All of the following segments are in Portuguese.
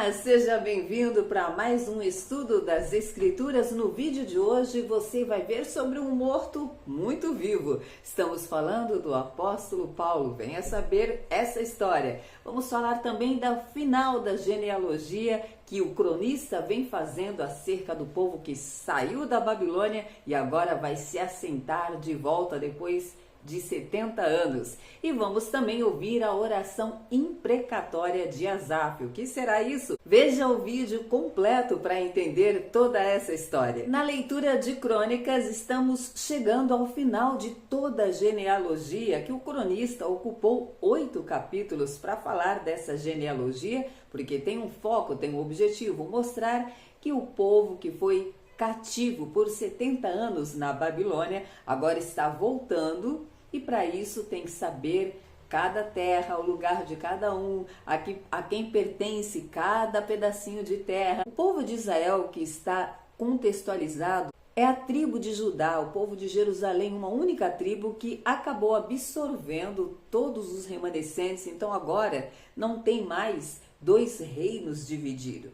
Olá, seja bem-vindo para mais um estudo das Escrituras. No vídeo de hoje você vai ver sobre um morto muito vivo. Estamos falando do apóstolo Paulo. Venha saber essa história. Vamos falar também da final da genealogia que o cronista vem fazendo acerca do povo que saiu da Babilônia e agora vai se assentar de volta depois de 70 anos. E vamos também ouvir a oração imprecatória de Asaf. O que será isso? Veja o vídeo completo para entender toda essa história. Na leitura de Crônicas, estamos chegando ao final de toda a genealogia, que o cronista ocupou 8 capítulos para falar dessa genealogia, porque tem um foco, tem um objetivo, mostrar que o povo que foi cativo por 70 anos na Babilônia agora está voltando. E para isso tem que saber cada terra, o lugar de cada um, a quem pertence cada pedacinho de terra. O povo de Israel que está contextualizado é a tribo de Judá, o povo de Jerusalém, uma única tribo que acabou absorvendo todos os remanescentes. Então agora não tem mais 2 reinos divididos.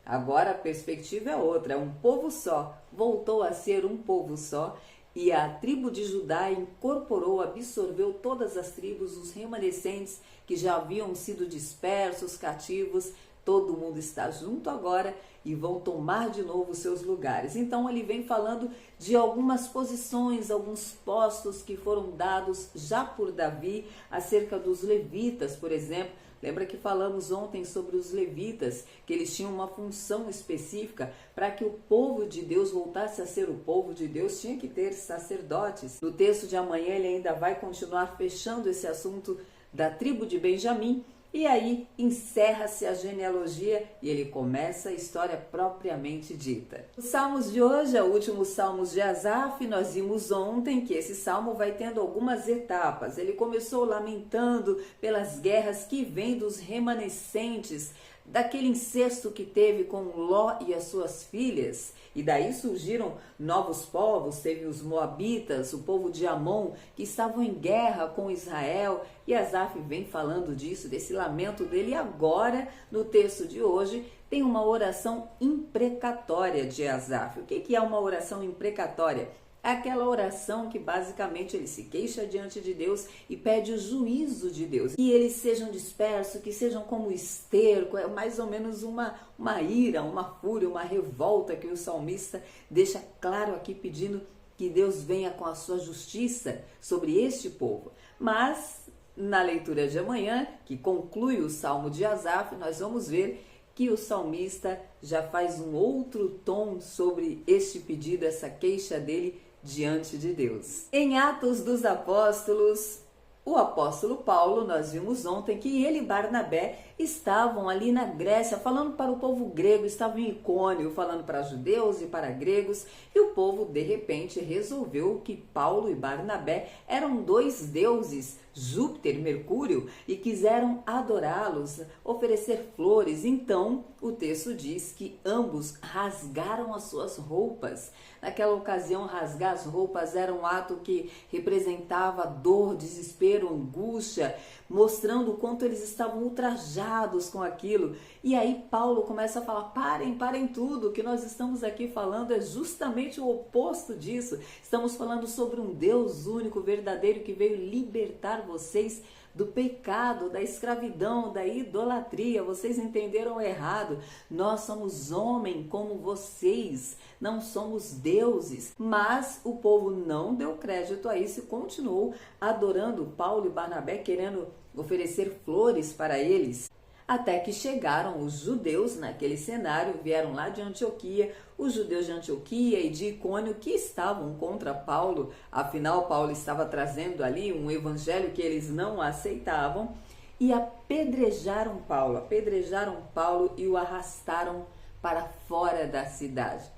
Agora a perspectiva é outra, é um povo só, voltou a ser um povo só. E a tribo de Judá incorporou, absorveu todas as tribos, os remanescentes que já haviam sido dispersos, cativos. Todo mundo está junto agora e vão tomar de novo seus lugares. Então ele vem falando de algumas posições, alguns postos que foram dados já por Davi, acerca dos levitas, por exemplo. Lembra que falamos ontem sobre os levitas, que eles tinham uma função específica para que o povo de Deus voltasse a ser o povo de Deus, tinha que ter sacerdotes. No texto de amanhã ele ainda vai continuar fechando esse assunto da tribo de Benjamim, e aí encerra-se a genealogia e ele começa a história propriamente dita. Os salmos de hoje é o último salmos de Asaf. Nós vimos ontem que esse salmo vai tendo algumas etapas. Ele começou lamentando pelas guerras que vêm dos remanescentes, daquele incesto que teve com Ló e as suas filhas. E daí surgiram novos povos, teve os moabitas, o povo de Amon, que estavam em guerra com Israel. E Asaf vem falando disso, desse lamento dele. E agora, no texto de hoje, tem uma oração imprecatória de Asaf. O que é uma oração imprecatória? É aquela oração que basicamente ele se queixa diante de Deus e pede o juízo de Deus. Que eles sejam dispersos, que sejam como esterco, é mais ou menos uma ira, uma fúria, uma revolta que o salmista deixa claro aqui, pedindo que Deus venha com a sua justiça sobre este povo. Mas na leitura de amanhã, que conclui o salmo de Asaf, nós vamos ver que o salmista já faz um outro tom sobre este pedido, essa queixa dele diante de Deus. Em Atos dos Apóstolos, o apóstolo Paulo, nós vimos ontem que ele e Barnabé estavam ali na Grécia falando para o povo grego, estavam em Icônio falando para judeus e para gregos, e o povo de repente resolveu que Paulo e Barnabé eram 2 deuses, Júpiter e Mercúrio, e quiseram adorá-los, oferecer flores. Então o texto diz que ambos rasgaram as suas roupas. Naquela ocasião, rasgar as roupas era um ato que representava dor, desespero, angústia, mostrando o quanto eles estavam ultrajados com aquilo. E aí Paulo começa a falar: parem tudo, o que nós estamos aqui falando é justamente o oposto disso. Estamos falando sobre um Deus único, verdadeiro, que veio libertar vocês do pecado, da escravidão, da idolatria. Vocês entenderam errado. Nós somos homem como vocês, não somos deuses. Mas o povo não deu crédito a isso e continuou adorando Paulo e Barnabé, querendo oferecer flores para eles. Até que chegaram os judeus naquele cenário, vieram lá de Antioquia, os judeus de Antioquia e de Icônio que estavam contra Paulo. Afinal, Paulo estava trazendo ali um evangelho que eles não aceitavam, e apedrejaram Paulo e o arrastaram para fora da cidade.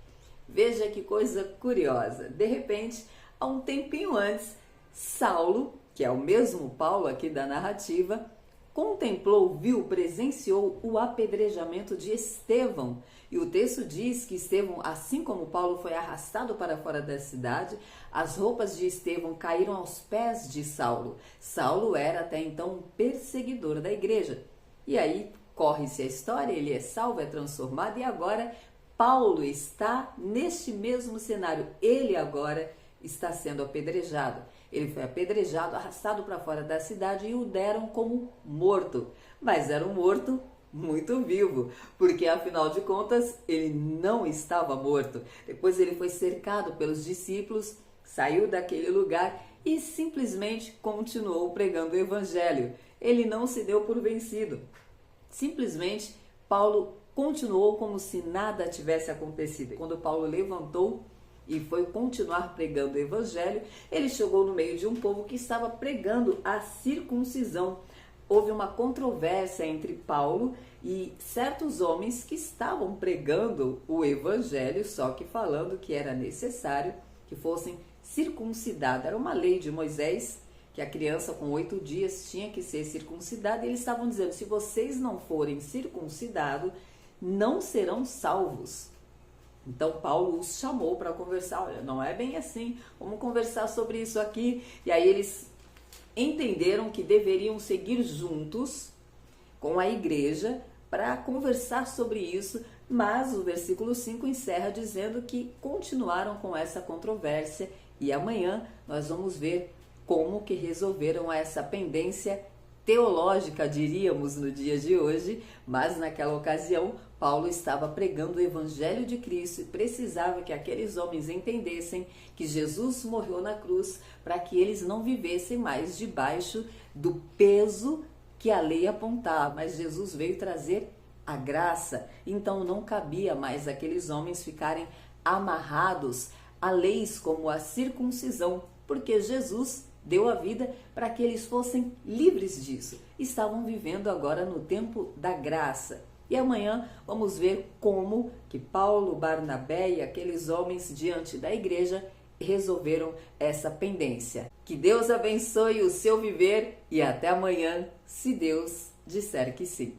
Veja que coisa curiosa. De repente, há um tempinho antes, Saulo, que é o mesmo Paulo aqui da narrativa, contemplou, viu, presenciou o apedrejamento de Estevão. E o texto diz que Estevão, assim como Paulo, foi arrastado para fora da cidade. As roupas de Estevão caíram aos pés de Saulo. Saulo era até então um perseguidor da igreja. E aí corre-se a história, ele é salvo, é transformado e agora Paulo está neste mesmo cenário. Ele agora está sendo apedrejado. Ele foi apedrejado, arrastado para fora da cidade e o deram como morto. Mas era um morto muito vivo, porque afinal de contas ele não estava morto. Depois ele foi cercado pelos discípulos, saiu daquele lugar e simplesmente continuou pregando o evangelho. Ele não se deu por vencido. Simplesmente Paulo continuou como se nada tivesse acontecido. Quando Paulo levantou e foi continuar pregando o evangelho, ele chegou no meio de um povo que estava pregando a circuncisão. Houve uma controvérsia entre Paulo e certos homens que estavam pregando o evangelho, só que falando que era necessário que fossem circuncidados. Era uma lei de Moisés que a criança com 8 dias tinha que ser circuncidada, e eles estavam dizendo: se vocês não forem circuncidados, não serão salvos. Então Paulo os chamou para conversar. Olha, não é bem assim, vamos conversar sobre isso aqui. E aí eles entenderam que deveriam seguir juntos com a igreja para conversar sobre isso, mas o versículo 5 encerra dizendo que continuaram com essa controvérsia e amanhã nós vamos ver como que resolveram essa pendência teológica, diríamos, no dia de hoje, mas naquela ocasião Paulo estava pregando o evangelho de Cristo e precisava que aqueles homens entendessem que Jesus morreu na cruz para que eles não vivessem mais debaixo do peso que a lei apontava, mas Jesus veio trazer a graça. Então não cabia mais aqueles homens ficarem amarrados a leis como a circuncisão, porque Jesus deu a vida para que eles fossem livres disso. Estavam vivendo agora no tempo da graça. E amanhã vamos ver como que Paulo, Barnabé e aqueles homens diante da igreja resolveram essa pendência. Que Deus abençoe o seu viver e até amanhã, se Deus disser que sim.